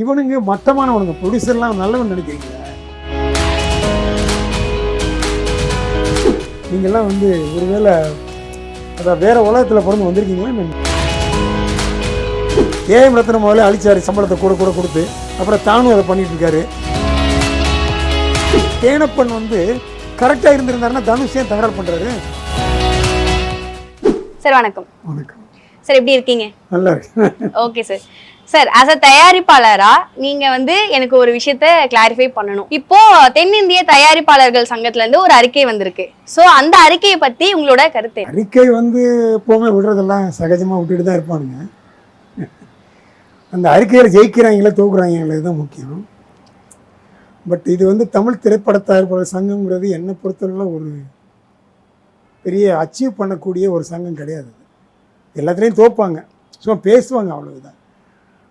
இவனுங்க மட்டமானவனுங்க, ப்ரொடியூசர்லாம் நல்லவன் நினைக்கிறீங்களா? நீங்கள்லாம் வந்து ஒருவேளை அதான் வேற உலகத்தில் பிறந்து வந்திருக்கீங்களா என்ன? ஏஎம் ரத்னம் முதல்ல அழிச்சாரு, சம்பளத்தை கூட கூட கொடுத்து. அப்புறம் தானும் அதை பண்ணிட்டு இருக்காரு. தேனப்பன் வந்து கரெக்டாக இருந்திருந்தாருன்னா தனுஷ் ஏன் தகராறு பண்ணுறாரு? சார் வணக்கம். வணக்கம் சார், எப்படி இருக்கீங்க? நல்லா இருக்கு. Okay sir. Sir, as a தயாரிப்பாளரா நீங்க வந்து எனக்கு ஒரு விஷயத்த கிளாரிஃபை பண்ணணும். இப்போ தென்னிந்திய தயாரிப்பாளர்கள் சங்கத்துல இருந்து ஒரு அறிக்கை வந்திருக்கு. சோ அந்த அறிக்கையை பத்தி உங்களோட கருத்து? அறிக்கை வந்து எப்போவுமே விடுறதெல்லாம் சகஜமாக விட்டுட்டு தான் இருப்பானுங்க. அந்த அறிக்கையில் ஜெயிக்கிறாங்களே தோக்குறாங்களே தான் முக்கியம். பட் இது வந்து தமிழ் திரைப்பட தயாரிப்பாளர் சங்கங்கிறது என்னை பொறுத்தவரை ஒரு பெரிய அச்சீவ் பண்ணக்கூடிய ஒரு சங்கம் கிடையாது. எல்லாத்துலேயும் தோப்பாங்க, சும்மா பேசுவாங்க, அவ்வளவுதான்.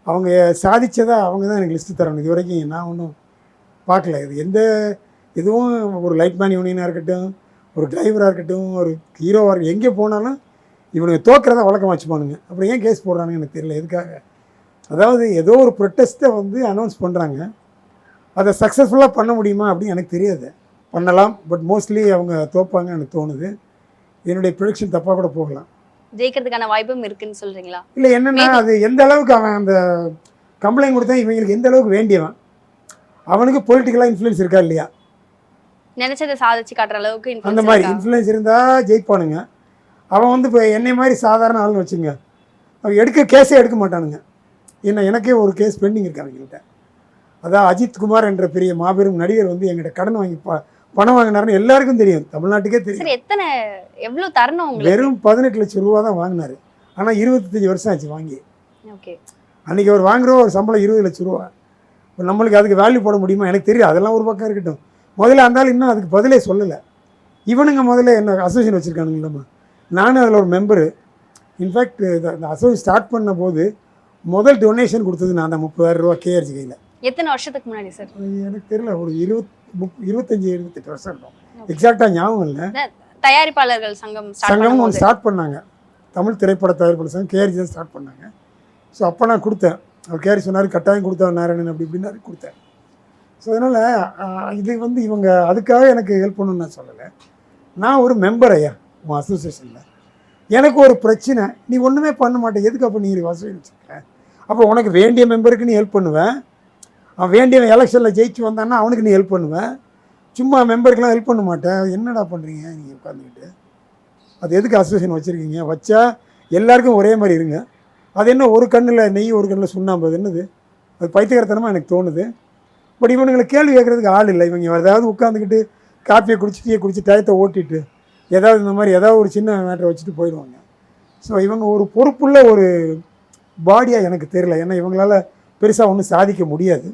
அவங்க சாதித்ததை அவங்க தான் எனக்கு லிஸ்ட்டு தரணும். இது வரைக்கும் நான் ஒன்றும் பார்க்கல. இது எதுவும் ஒரு லைட்மேன் யூனியனாக இருக்கட்டும், ஒரு டிரைவராக இருக்கட்டும், ஒரு ஹீரோவாக இருக்கட்டும், எங்கே போனாலும் இவனுக்கு தோக்கிறத வழக்கம் வச்சுப்பானுங்க. அப்புறம் ஏன் கேஸ் போடுறானுங்க எனக்கு தெரியல எதுக்காக. அதாவது ஏதோ ஒரு ப்ரொட்டஸ்ட்டை வந்து அனௌன்ஸ் பண்ணுறாங்க, அதை சக்ஸஸ்ஃபுல்லாக பண்ண முடியுமா அப்படின்னு எனக்கு தெரியாது. பண்ணலாம், பட் மோஸ்ட்லி அவங்க தோப்பாங்கன்னு எனக்கு தோணுது. என்னுடைய ப்ரொடக்ஷன் தப்பாக கூட போகலாம். ஜெயிக்கிறதுக்கான வாய்ப்பும் இருக்குன்னு சொல்றீங்களா? இல்லை, என்னென்னா அது எந்த அளவுக்கு அவன் அந்த கம்ப்ளைண்ட் கொடுத்தா இவங்களுக்கு எந்த அளவுக்கு வேண்டியவன், அவனுக்கு பொலிட்டிக்கலாக இன்ஃப்ளூயன்ஸ் இருக்கா இல்லையா, நினைச்சதை சாதிச்சு காட்டுற அளவுக்கு அந்த மாதிரி இன்ஃப்ளூயன்ஸ் இருந்தால் ஜெயிப்பானுங்க. அவன் வந்து இப்போ என்னை மாதிரி சாதாரண ஆள்னு வச்சுங்க, அவன் கேஸே எடுக்க மாட்டானுங்க. எனக்கே ஒரு கேஸ் பெண்டிங் இருக்கு அவங்கள்ட்ட. அதான் அஜித் குமார் என்ற பெரிய மாபெரும் நடிகர் வந்து எங்கிட்ட கடன் வாங்கி பணம் வாங்கினாருன்னு எல்லாருக்கும் தெரியும், தமிழ்நாட்டுக்கே தெரியும். எவ்வளவு தரணும்? வெறும் 18 லட்சம் ரூபா தான் வாங்கினாரு. ஆனால் 25 வருஷம் ஆச்சு வாங்கி. அன்றைக்கி அவர் வாங்குகிற ஒரு சம்பளம் 20 லட்சம் ரூபா. இப்போ நம்மளுக்கு அதுக்கு வேல்யூ போட முடியுமா எனக்கு தெரியும். அதெல்லாம் ஒரு பக்கம் இருக்கட்டும். முதல்ல இருந்தாலும் இன்னும் அதுக்கு பதிலே சொல்லலை. இவனுங்க முதல்ல என்ன அசோசியேஷன் வச்சுருக்கானுங்களாம்மா. நானும் அதில் ஒரு மெம்பரு. இன்ஃபேக்ட் இந்த அசோசியேஷன் ஸ்டார்ட் பண்ண போது முதல் டொனேஷன் கொடுத்தது நான் தான், 30,000 ரூபா கேஆர்ஜி கையில். எத்தனை வருஷத்துக்கு முன்னாடி சார்? எனக்கு தெரியல, ஒரு 25-28 வருஷம் இருக்கும். எக்ஸாக்டாக ஞாபகம் இல்லை. தயாரிப்பாளர்கள் சங்கம் ஒன்று ஸ்டார்ட் பண்ணாங்க, தமிழ் திரைப்பட தயாரிப்பாளர் சங்கம், கேஆர்ஜி தான் ஸ்டார்ட் பண்ணாங்க. ஸோ அப்போ நான் கொடுத்தேன். அவர் கேஆர்ஜி சொன்னார், கட்டாயம் கொடுத்தா நாராயணன் அப்படி இப்படின்னாரு, கொடுத்தேன். ஸோ அதனால் இது வந்து இவங்க அதுக்காக எனக்கு ஹெல்ப் பண்ணணும்னு நான் சொல்லலை. நான் ஒரு மெம்பர் ஐயா உன் அசோசியேஷனில். எனக்கு ஒரு பிரச்சனை, நீ ஒன்றுமே பண்ண மாட்டேன், எதுக்கு அப்போ நீ அசோசியேஷன் வச்சுருக்க? அப்போ உனக்கு வேண்டிய மெம்பருக்கு நீ ஹெல்ப் பண்ணுவேன், அவன் வேண்டிய எலெக்ஷனில் ஜெயிச்சு வந்தான்னா அவனுக்கு நீ ஹெல்ப் பண்ணுவேன், சும்மா மெம்பருக்கெலாம் ஹெல்ப் பண்ண மாட்டேன். என்னடா பண்ணுறீங்க நீங்கள் உட்காந்துக்கிட்டு? அது எதுக்கு அசோசியேஷன் வச்சுருக்கீங்க? வச்சா எல்லாருக்கும் ஒரே மாதிரி இருங்க. அது என்ன ஒரு கண்ணில் நெய் ஒரு கண்ணில் சுண்ணாம்பு, அது என்னது? அது பைத்தியக்காரத்தனமாக எனக்கு தோணுது. பட் இவனுங்களை கேள்வி கேட்குறதுக்கு ஆள் இல்லை. இவங்க ஏதாவது உட்காந்துக்கிட்டு காப்பியை குடிச்சு டயத்தை ஓட்டிட்டு ஏதாவது இந்த மாதிரி ஏதாவது ஒரு சின்ன மேட்டரை வச்சுட்டு போயிடுவாங்க. ஸோ இவங்க ஒரு பொறுப்புள்ள ஒரு பாடியாக எனக்கு தெரியல. ஏன்னா இவங்களால் பெருசாக ஒன்றும் சாதிக்க முடியாது.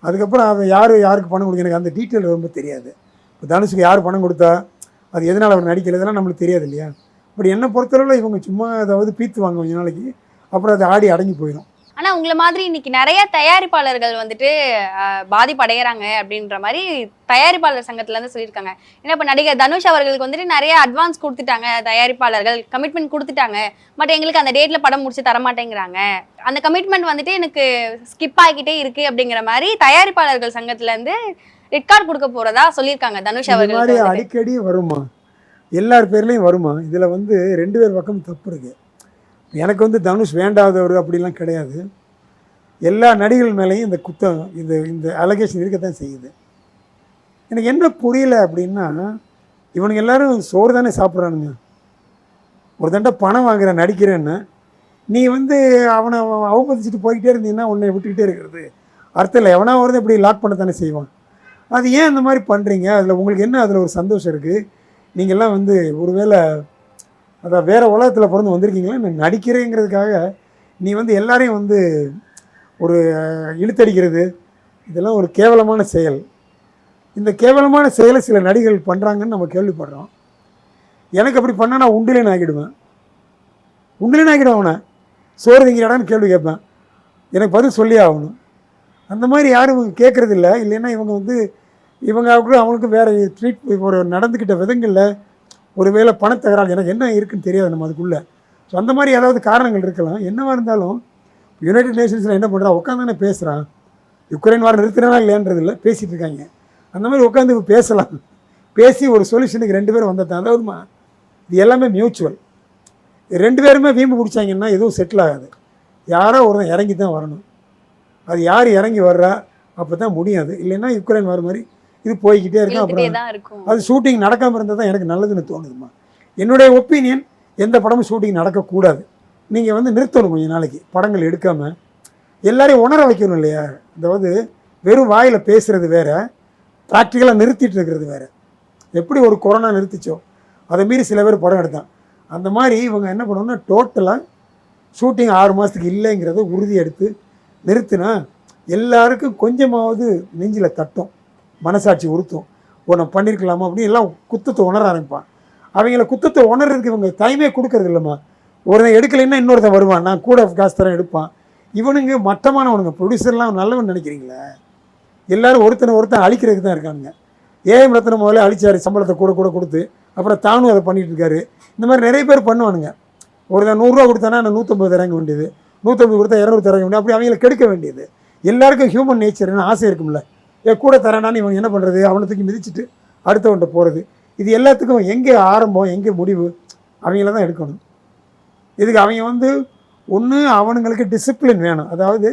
அதுக்கப்புறம் அவன் யாருக்கு பணம் கொடுக்க எனக்கு அந்த டீட்டெயில் ரொம்ப தெரியாது. இப்போ தனுஷுக்கு யார் பணம் கொடுத்தா, அது எதனால் அவர் நடிக்கல, இதெல்லாம் நம்மளுக்கு தெரியாது இல்லையா. பட் என்னை பொறுத்தளவில் இவங்க சும்மா அதாவது பீத்துவாங்க கொஞ்ச நாளைக்கு, அப்புறம் அது ஆடி அடங்கி போயிடும். ஆனா உங்களை மாதிரி இன்னைக்கு நிறைய தயாரிப்பாளர்கள் வந்துட்டு பாதிப்படைகிறாங்க அப்படின்ற மாதிரி தயாரிப்பாளர் சங்கத்துல இருந்து சொல்லியிருக்காங்க. ஏன்னா இப்ப நடிகர் தனுஷ் அவர்களுக்கு வந்துட்டு நிறைய அட்வான்ஸ் கொடுத்துட்டாங்க, தயாரிப்பாளர்கள் கமிட்மெண்ட் கொடுத்துட்டாங்க. பட் எங்களுக்கு அந்த டேட்ல படம் முடிச்சு தரமாட்டேங்கிறாங்க, அந்த கமிட்மெண்ட் வந்துட்டு எனக்கு ஸ்கிப் ஆகிக்கிட்டே இருக்கு அப்படிங்கிற மாதிரி தயாரிப்பாளர்கள் சங்கத்துல இருந்து ரெட் கார்டு கொடுக்க போறதா சொல்லியிருக்காங்க தனுஷ் அவர்கள். அடிக்கடி வருமா, எல்லார் பேர்லையும் வருமா? இதுல வந்து 2 பேர் பக்கம் தப்பு இருக்கு. எனக்கு வந்து தனுஷ் வேண்டாதவர் அப்படிலாம் கிடையாது. எல்லா நடிகர்கள் மேலேயும் இந்த குத்தம், இந்த அலகேஷன் இருக்கத்தான் செய்யுது. எனக்கு என்ன புரியல அப்படின்னா, இவனுக்கு எல்லோரும் சோறு தானே சாப்பிட்றானுங்க. ஒரு தண்டை பணம் வாங்குற நடிக்கிறேன்னு நீ வந்து அவனை அவமதிச்சுட்டு போய்கிட்டே இருந்தீங்கன்னா உன்னை விட்டுக்கிட்டே இருக்கிறது அர்த்தம் இல்லை. எவனா வருது இப்படி லாக் பண்ண தானே செய்வான். அது ஏன் இந்த மாதிரி பண்ணுறீங்க? அதில் உங்களுக்கு என்ன அதில் ஒரு சந்தோஷம் இருக்குது? நீங்கள்லாம் வந்து ஒருவேளை அதான் வேறு உலகத்தில் பிறந்து வந்திருக்கீங்களா? நான் நடிக்கிறேங்கிறதுக்காக நீ வந்து எல்லாரையும் வந்து ஒரு இழுத்தடிக்கிறது, இதெல்லாம் ஒரு கேவலமான செயல். இந்த கேவலமான செயலை சில நடிகர்கள் பண்ணுறாங்கன்னு நம்ம கேள்விப்படுறோம். எனக்கு அப்படி பண்ணால் நான் உண்டிலேன்னு ஆகிடுவேன். அவனை சோறு திங்கிறாடான்னு கேள்வி கேட்பேன், எனக்கு பதில் சொல்லி ஆகணும். அந்த மாதிரி யாரும் கேட்குறது இல்லை. இல்லைன்னா இவங்க அவங்களுக்கு வேறு ட்ரீட் ஒரு நடந்துக்கிட்ட விதங்களில் ஒரு வேளை பணத்தகராறு எனக்கு என்ன இருக்குன்னு தெரியாது நம்ம அதுக்குள்ளே. ஸோ அந்த மாதிரி ஏதாவது காரணங்கள் இருக்கலாம். என்னவாக இருந்தாலும் யுனைடெட் நேஷன்ஸில் என்ன பண்ணுறான், உட்காந்து பேசுகிறான். யுக்ரைன் வார் நிறுத்தினா இல்லைன்றது இல்லை, பேசிகிட்டு இருக்காங்க. அந்த மாதிரி உட்காந்து பேசலாம், பேசி ஒரு சொல்யூஷனுக்கு 2 பேரும் வந்ததான். அதாவதுமா இது எல்லாமே மியூச்சுவல். 2 பேருமே வீம்பு பிடிச்சாங்கன்னா எதுவும் செட்டில் ஆகாது. யாரோ ஒருத்தன் இறங்கி தான் வரணும். அது யார் இறங்கி வர்றா அப்போ தான் முடியும். அது இல்லைன்னா யுக்ரைன் வார் மாதிரி இது போய்கிட்டே இருக்கும். அப்புறம் அது ஷூட்டிங் நடக்காமல் இருந்தால் தான் எனக்கு நல்லதுன்னு தோணுதுமா. என்னுடைய ஒப்பீனியன், எந்த படமும் ஷூட்டிங் நடக்கக்கூடாது. நீங்கள் வந்து நிறுத்தணும் கொஞ்சம் நாளைக்கு படங்கள் எடுக்காமல். எல்லாரையும் உணர வைக்கணும் இல்லையா? அதாவது வெறும் வாயில் பேசுகிறது வேறு, ப்ராக்டிக்கலாக நிறுத்திட்டு இருக்கிறது வேறு. எப்படி ஒரு கொரோனா நிறுத்திச்சோ அதை மீறி சில பேர் படம் எடுத்தான். அந்த மாதிரி இவங்க என்ன பண்ணணும்னா டோட்டலாக ஷூட்டிங் 6 மாதத்துக்கு இல்லைங்கிறத உறுதி எடுத்து நிறுத்தினா எல்லாருக்கும் கொஞ்சமாவது நெஞ்சில் தட்டும், மனசாட்சி உறுத்தும். ஒன்று பண்ணியிருக்கலாமா அப்படின்னு எல்லாம் குத்தத்தை உணர ஆரம்பிப்பான். அவங்கள குத்தத்தை உணர்றதுக்கு இவங்க டைமே கொடுக்கறது இல்லைம்மா. ஒருத்தன் எடுக்கலைன்னா இன்னொருத்தன் வருவான், நான் கூட காசு தரேன் எடுப்பான். இவனுங்க மட்டமானவனுங்க. ப்ரொடியூசர்லாம் நல்லவன் நினைக்கிறீங்களா? எல்லோரும் ஒருத்தன் அழிக்கிறதுக்கு தான் இருக்கானுங்க. ஏஎம் ரத்னம் முதல்ல அழிச்சார், சம்பளத்தை கூட கொடுத்து. அப்புறம் தானும் அதை பண்ணிகிட்டு இருக்காரு. இந்த மாதிரி நிறைய பேர் பண்ணுவானுங்க. ஒருத்தன் 100 ரூபா கொடுத்தானா நான் 150 இறங்க வேண்டியது, 150 கொடுத்தா 200 இறங்க வேண்டியது. அப்படி அவங்கள கெடுக்க வேண்டியது. எல்லாருக்கும் ஹியூமன் நேச்சர்னு ஆசை இருக்கும்ல. கூட தரானான்னு இவங்க என்ன பண்ணுறது, அவனை தூக்கி மிதிச்சுட்டு அடுத்தவன்ட்ட போகிறது. இது எல்லாத்துக்கும் எங்கே ஆரம்பம் எங்கே முடிவு அவங்கள தான் எடுக்கணும். இதுக்கு அவங்க வந்து ஒன்று அவனுங்களுக்கு டிசிப்ளின் வேணும். அதாவது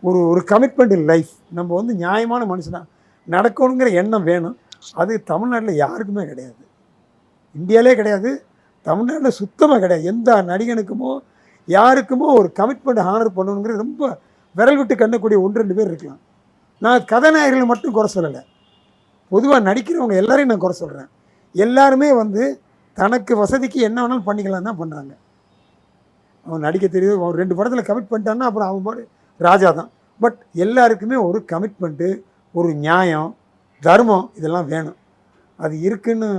ஒரு கமிட்மெண்ட் இன் லைஃப். நம்ம வந்து நியாயமான மனுஷனாக நடக்கணுங்கிற எண்ணம் வேணும். அது தமிழ்நாட்டில் யாருக்குமே கிடையாது, இந்தியாவிலே கிடையாது, தமிழ்நாட்டில் சுத்தமாக கிடையாது. எந்த நடிகனுக்குமோ யாருக்குமோ ஒரு கமிட்மெண்ட் ஹானர் பண்ணணுங்கிறது ரொம்ப விரல் விட்டு கண்ணக்கூடிய 1-2 பேர் இருக்கலாம். நான் கதாநாயகர்களை மட்டும் குறை சொல்லலை, பொதுவாக நடிக்கிறவங்க எல்லாரையும் நான் குறை சொல்கிறேன். எல்லாருமே வந்து தனக்கு வசதிக்கு என்ன வேணாலும் பண்ணிக்கலாம் தான் பண்ணுறாங்க. அவன் நடிக்க தெரியுது, அவன் 2 படத்தில் கமிட் பண்ணிட்டான்னா அப்புறம் அவன் பாடு ராஜா தான். பட் எல்லாருக்குமே ஒரு கமிட்மெண்ட்டு, ஒரு நியாயம், தர்மம் இதெல்லாம் வேணும். அது இருக்குன்னு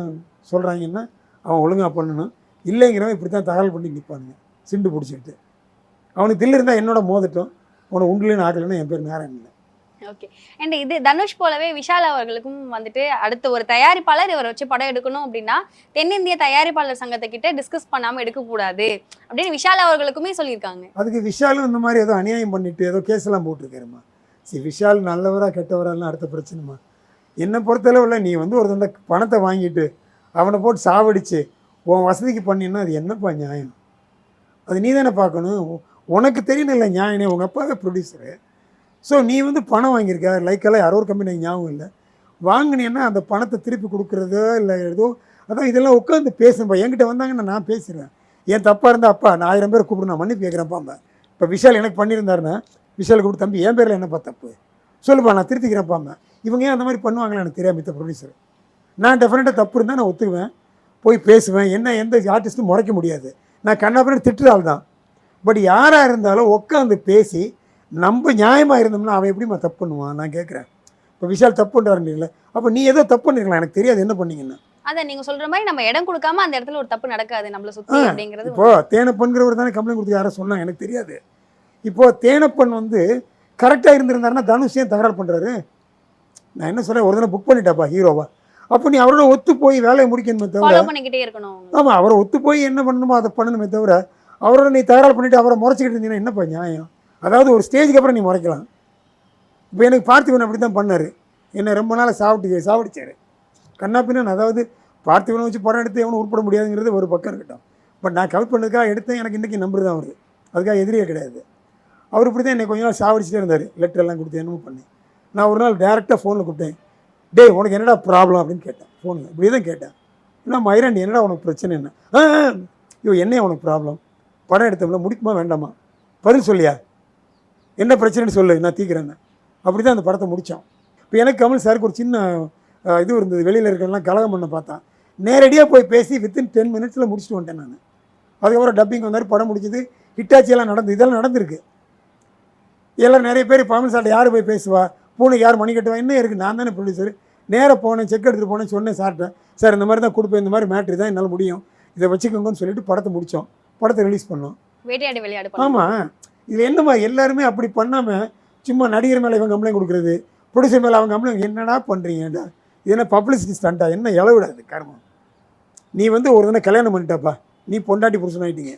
சொல்கிறாங்கன்னா அவன் ஒழுங்காக பண்ணணும். இல்லைங்கிறவன் இப்படி தான் தகவல் பண்ணி நிற்பானுங்க சிண்டு பிடிச்சிக்கிட்டு. அவனுக்கு தில்லு இருந்தால் என்னோட மோதட்டும், உன உண்டுலேன்னு ஆக்கலைன்னா என் பேர் நேரம் இல்லை. ஓகே. அண்ட் இது தனுஷ் போலவே விஷால் அவர்களுக்கும் வந்துட்டு அடுத்த ஒரு தயாரிப்பாளர் இவரை வச்சு படம் எடுக்கணும் அப்படின்னா தென்னிந்திய தயாரிப்பாளர் சங்கத்தை கிட்ட டிஸ்கஸ் பண்ணாமல் எடுக்கக்கூடாது அப்படின்னு விஷால் அவர்களுக்குமே சொல்லியிருக்காங்க. அதுக்கு விஷாலும் இந்த மாதிரி ஏதோ அநியாயம் பண்ணிட்டு ஏதோ கேஸெல்லாம் போட்டிருக்காருமா. சரி, விஷால் நல்லவரா கெட்டவரெல்லாம் அடுத்த பிரச்சனைமா. என்னை பொறுத்தளவில் நீ வந்து ஒரு பணத்தை வாங்கிட்டு அவனை போட்டு சாவடிச்சு உன் வசதிக்கு பண்ணினா அது என்னப்பா நியாயம்? அது நீ தானே பார்க்கணும். உனக்கு தெரியணும் இல்லை நியாயனே, உங்கள் அப்பாவே ப்ரொடியூசரு. ஸோ நீ வந்து பணம் வாங்கியிருக்க, லைக்கெல்லாம் யாரோ ஒரு கம்பெனி ஞாபகம் இல்லை, வாங்கினீன்னா அந்த பணத்தை திருப்பி கொடுக்குறதோ இல்லை ஏதோ அதான் இதெல்லாம் உட்காந்து பேசுப்பா. என்கிட்ட வந்தாங்கன்னா நான் பேசுகிறேன். ஏன் தப்பாக இருந்தால் அப்பா நான் 1000 பேர் கூப்பிடு, நான் மன்னிப்பு கேட்குறேன்ப்பா. இப்போ விஷால் எனக்கு பண்ணியிருந்தாருன்னா விஷால் கூப்பிட்டு தம்பி என் பேரில் என்னப்பா தப்பு சொல்லுப்பா, நான் திருத்திக்கிறேன்ப்பா. இவங்க ஏன் அந்த மாதிரி பண்ணுவாங்களே எனக்கு தெரியாது. மித்த ப்ரொடியூசர் நான் டெஃபினட்டாக தப்பு இருந்தால் நான் ஒத்துக்குவேன், போய் பேசுவேன். என்ன எந்த ஆர்டிஸ்ட்டும் முறைக்க முடியாது, நான் கண்ணாப்பின்னு திட்டுறாள் தான். பட் யாராக இருந்தாலும் உட்காந்து பேசி நம்ம நியாயமாக இருந்தோம்னா அவன் எப்படிமா தப்பு பண்ணுவான்? நான் கேட்குறேன். இப்போ விஷால் தப்பு பண்ணுறாருங்களே, அப்போ நீ ஏதோ தப்பு பண்ணிருக்கலாம், எனக்கு தெரியாது என்ன பண்ணீங்கன்னா. அதை நீங்கள் சொல்கிற மாதிரி நம்ம இடம் கொடுக்காம அந்த இடத்துல ஒரு தப்பு நடக்காது நம்மளை சுற்றி அப்படிங்கிறது. இப்போது தேனப்பன்கிறவர் தானே கம்ப்ளைண்ட் கொடுத்து யாரும் சொன்னாங்க, எனக்கு தெரியாது. இப்போது தேனப்பன் வந்து கரெக்டாக இருந்திருந்தாருன்னா தனுஷ் ஏன் தகராறு பண்ணுறாரு? நான் என்ன சொல்கிறேன், ஒரு தினம் புக் பண்ணிட்டாப்பா ஹீரோவா, அப்போ நீ அவரோட ஒத்து போய் வேலையை முடிக்கணுமே தவிர பண்ணிக்கிட்டே இருக்கணும். ஆமாம், அவரை ஒத்து போய் என்ன பண்ணணுமோ அதை பண்ணணுமே தவிர அவரோட நீ தகராறு பண்ணிவிட்டு அவரை முறைச்சிக்கிட்டு இருந்தீங்கன்னா என்னப்பா நியாயம்? அதாவது ஒரு ஸ்டேஜுக்கு அப்புறம் நீ முறைக்கலாம். இப்போ எனக்கு பார்த்திபன் அப்படி தான் பண்ணார், என்னை ரொம்ப நாள் சாவடிச்சார் கண்ணாப்பின்னு. அதாவது பார்த்திபனை வச்சு படம் எடுத்து எவனும் உருப்பட முடியாதுங்கிறது ஒரு பக்கம் இருக்கட்டும். பட் நான் கவர் பண்ணதுக்காக எடுத்தேன், எனக்கு இன்றைக்கி நம்பர் தான் வருது, அதுக்காக எதிரியே கிடையாது. அவர் இப்படி தான் என்னை கொஞ்ச நாள் சாவடிச்சிட்டே இருந்தார், லெட்டரெல்லாம் கொடுத்து என்னமோ பண்ணி. நான் ஒரு நாள் டேரெக்டாக ஃபோனில் கூப்பிட்டேன், டேய் உனக்கு என்னடா ப்ராப்ளம் அப்படின்னு கேட்டேன் ஃபோனில். இப்படி தான் கேட்டேன். ஏன்னா மயிராண்டி என்னடா உனக்கு பிரச்சனை என்ன? ஐயோ என்னையா உனக்கு ப்ராப்ளம்? படம் எடுத்தோம்ல முடிக்குமா வேண்டாமா? பதில் சொல்லியா, என்ன பிரச்சனைன்னு சொல்லு, நான் தீக்கிறேன்னு. அப்படி தான் அந்த படத்தை முடித்தோம். இப்போ எனக்கு கமல் சாருக்கு ஒரு சின்ன இது இருந்தது, வெளியில் இருக்கிறலாம் கலகம் பண்ண பார்த்தான். நேரடியாக போய் பேசி வித்தின் 10 மினிட்ஸில் முடிச்சுட்டு வந்துட்டேன் நான். அதுக்கப்புறம் டப்பிங் வந்தார், படம் முடிச்சது, ஹிட்டாச்சியெல்லாம் நடந்து இதெல்லாம் நடந்திருக்கு. எல்லாம் நிறைய பேர் பாமல் சார்ட்ட யார் போய் பேசுவா, பூனைக்கு யார் மணி கட்டுவா, என்ன இருக்குது, நான் தானே ப்ரொடியூசர். நேராக போனேன், செக் எடுத்துகிட்டு போனேன், சொன்னேன் சார்ட்ட, சார் இந்த மாதிரி தான் கொடுப்பேன், இந்த மாதிரி மேட்ரு தான் என்னால் முடியும், இதை வச்சுக்கோங்கன்னு சொல்லிட்டு படத்தை முடித்தோம், படத்தை ரிலீஸ் பண்ணோம். வேட்டையாடு விளையாடு. ஆமாம், இதில் என்னம்மா எல்லாருமே அப்படி பண்ணாமல் சும்மா நடிகர் மேலே இவன் கம்ப்ளைண்ட் கொடுக்குறது, ப்ரொடியூசர் மேலே அவங்க கம்ப்ளைண்ட், என்னடா பண்ணுறீங்கடா, இது என்ன பப்ளிசிட்டி ஸ்டண்டா, என்ன இளவிடாது கர்மம். நீ வந்து ஒரு தினம் கல்யாணம் பண்ணிட்டாப்பா, நீ பொண்டாட்டி புருஷன் ஆகிட்டீங்க,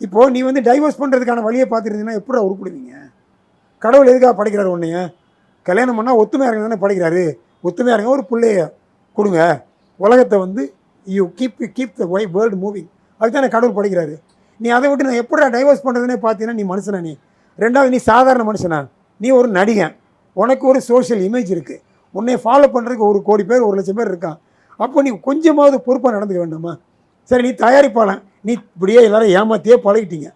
இப்போது நீ வந்து டைவர்ஸ் பண்ணுறதுக்கான வழியை பார்த்துருந்தீங்கன்னா எப்படி உருப்பிடுவீங்க? கடவுள் எதுக்காக படைக்கிறார் உன்னைய? கல்யாணம் பண்ணால் ஒத்துமையாக இருங்க தானே படைக்கிறாரு. ஒத்துமையாக இருங்க, ஒரு பிள்ளைய கொடுங்க, உலகத்தை வந்து you keep the world moving, அதுக்கு தானே கடவுள் படைக்கிறாரு. நீ அதை விட்டு நான் எப்படா டைவர்ஸ் பண்ணுறதுனே பார்த்தீங்கன்னா நீ மனுஷனா? நீ ரெண்டாவது நீ சாதாரண மனுஷனா? நீ ஒரு நடிகன், உனக்கு ஒரு சோஷியல் இமேஜ் இருக்குது, உன்னை ஃபாலோ பண்ணுறதுக்கு 1 கோடி பேர் 1 லட்சம் பேர் இருக்கான். அப்போ நீ கொஞ்சமாவது பொறுப்பாக நடந்துக்க வேண்டாமா? சரி, நீ தயாரிப்பாளன், நீ இப்படியே எல்லாரும் ஏமாற்றியே பழகிட்டீங்க.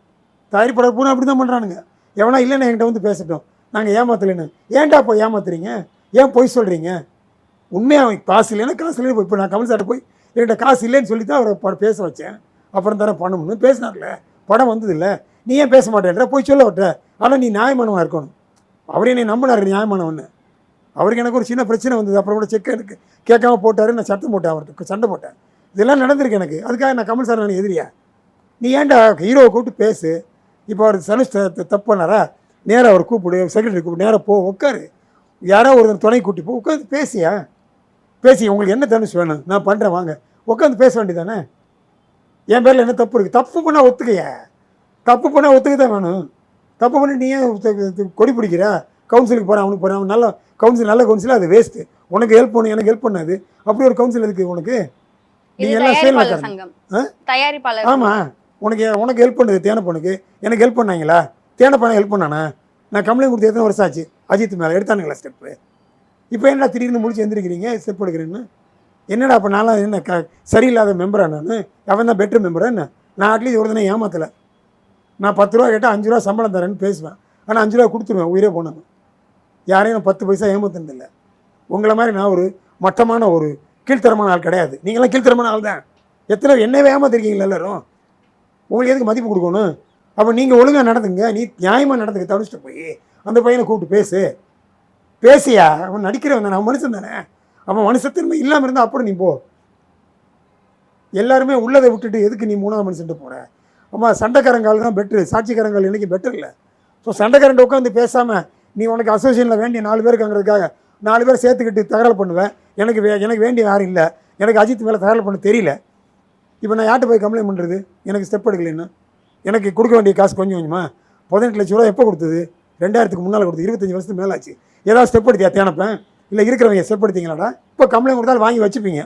தயாரிப்பாளர் பூரா அப்படி தான் பண்ணுறானுங்க. எவனா இல்லைன்னு என்கிட்ட வந்து பேசட்டும், நாங்கள் ஏமாத்தலைன்னு. ஏன்டா இப்போ ஏமாத்துறீங்க? ஏன் பொய் சொல்கிறீங்க? உண்மையாக காசு இல்லைன்னா காசு இல்லைன்னு இப்போ நான் கமல் சார்ட்ட போய் என்கிட்ட காசு இல்லைன்னு சொல்லி தான் அவரை பேச வச்சேன். அப்புறம் தானே பண்ணணும்னு பேசினார்ல, படம் வந்ததில்ல. நீ ஏன் பேச மாட்டேன்ற? போய் சொல்ல விட்ட. ஆனால் நீ நியாயமானவனாக இருக்கணும். அவரே என்னை நம்பினார் நியாயமானவன்னு. அவருக்கு எனக்கு ஒரு சின்ன பிரச்சனை வந்தது, அப்புறம் கூட செக் எனக்கு கேட்காம போட்டார். நான் சத்தம் போட்டேன், அவர்கிட்ட சண்டை போட்டேன். இதெல்லாம் நடந்திருக்கு எனக்கு. அதுக்காக நான் கமல் சார் நான் எதிரியா? நீ ஏன்டா ஹீரோவை கூப்பிட்டு பேசு. இப்போ அவர் தனுஷ் தப்பு பண்ணாரா, நேராக அவர் கூப்பிடு, செக்ரட்டரி கூப்பிடு, நேராக போ உட்காரு, யாரோ ஒரு துணை கூட்டி போ, உட்காந்து பேசியா பேசி உங்களுக்கு என்ன தனுஷ் வேணும் நான் பண்ணுறேன் வாங்க, உட்காந்து பேச வேண்டியதானே. என் பேரில் என்ன தப்பு இருக்குது? தப்பு பண்ணால் ஒத்துக்கையா? தப்பு பண்ணால் ஒத்துக்க தான் வேணும். தப்பு பண்ணி நீ ஏன் கொடி பிடிக்கிற? கவுன்சிலுக்கு போகிறேன், அவனுக்கு போகிறேன், அவன் நல்ல கவுன்சில், நல்ல கவுன்சிலாக அது வேஸ்ட்டு. உனக்கு ஹெல்ப் பண்ணு, எனக்கு ஹெல்ப் பண்ணாது. அப்படி ஒரு கவுன்சில் இருக்குது உனக்கு? நீ எல்லாம் தயாரிப்பாளர் சங்கம். தயாரிப்பாளர் ஆமாம், உனக்கு ஹெல்ப் பண்ணுது தேனப்பனுக்கு, எனக்கு ஹெல்ப் பண்ணாங்களா? தேனப்பனை ஹெல்ப் பண்ணானா? நான் கம்ப்ளைண்ட் கொடுத்து எத்தனை வருஷம் ஆச்சு? அஜித் மேலே எடுத்தானுங்களா ஸ்டெப்பு? இப்போ என்ன திடீர்னு முடிச்சு எந்திரிக்கிறீங்க ஸ்டெப் எடுக்கிறேன்னு? என்னடா அப்போ நான்லாம் என்ன சரியில்லாத மெம்பரா? நான் அவன் தான் பெட்ரு மெம்பரா என்ன? நான் அட்லீஸ்ட் ஒரு தினம் ஏமாத்தலை. நான் 10 ரூபா கேட்டால் 5 ரூபா சம்பளம் தரேன்னு பேசுவேன், ஆனால் 5 ரூபா கொடுத்துருவேன் உயிரே போனாங்க. யாரையும் நான் 10 பைசா ஏமாத்தினதில்லை. உங்களை மாதிரி நான் ஒரு மட்டமான ஒரு கீழ்த்தரமான ஆள் கிடையாது. நீங்களாம் கீழ்த்தரமான ஆள் தான். எத்தனை என்னவே ஏமாத்திருக்கீங்களா எல்லோரும்? உங்களுக்கு எதுக்கு மதிப்பு கொடுக்கணும்? அப்போ நீங்கள் ஒழுங்காக நடந்துங்க, நீ நியாயமாக நடந்துக்க. தவிச்சிட்டு போய் அந்த பையனை கூப்பிட்டு பேசியா? அவன் நடிக்கிறவன் தானே, அவன் மனுஷன் தானே. அவன் மனுஷத்தன்மை இல்லாமல் இருந்தால் அப்புறம் நீ போ. எல்லாருமே உள்ளதை விட்டுட்டு எதுக்கு நீ 3ஆவது மனுஷன்ட்டு போகிற? ஆமாம், சண்டைக்காரங்கால் தான் பெட்ரு, சாட்சிக்காரங்கால் இன்றைக்கி பெட்டர் இல்லை. ஸோ சண்டைக்காரன்ட்ட உட்காந்து பேசாமல் நீ உனக்கு அசோசியேஷனில் வேண்டிய 4 பேர் இருக்காங்கிறதுக்காக 4 பேர் சேர்த்துக்கிட்டு தகராறு பண்ணுவேன். எனக்கு வேண்டிய யாரும் இல்லை, எனக்கு அஜித் மேலே தகராறு பண்ண தெரியல. இப்போ நான் யார்கிட்ட போய் கம்ப்ளைண்ட் பண்ணுறது? எனக்கு ஸ்டெப் எடுக்கலைன்னா எனக்கு கொடுக்க வேண்டிய காசு கொஞ்சம் கொஞ்சமா 18 லட்ச ரூபா எப்போ கொடுத்தது? 2000க்கு முன்னால் கொடுத்து 25 வருஷத்துக்கு மேலே ஆச்சு. ஏதாவது ஸ்டெப் எடுத்தியா தேனப்பேன்? இல்லை இருக்கிறவங்க ஸ்டெப் எடுத்தீங்களாடா? இப்போ கம்ப்ளைண்ட் கொடுத்தாலும் வாங்கி வச்சுப்பீங்க.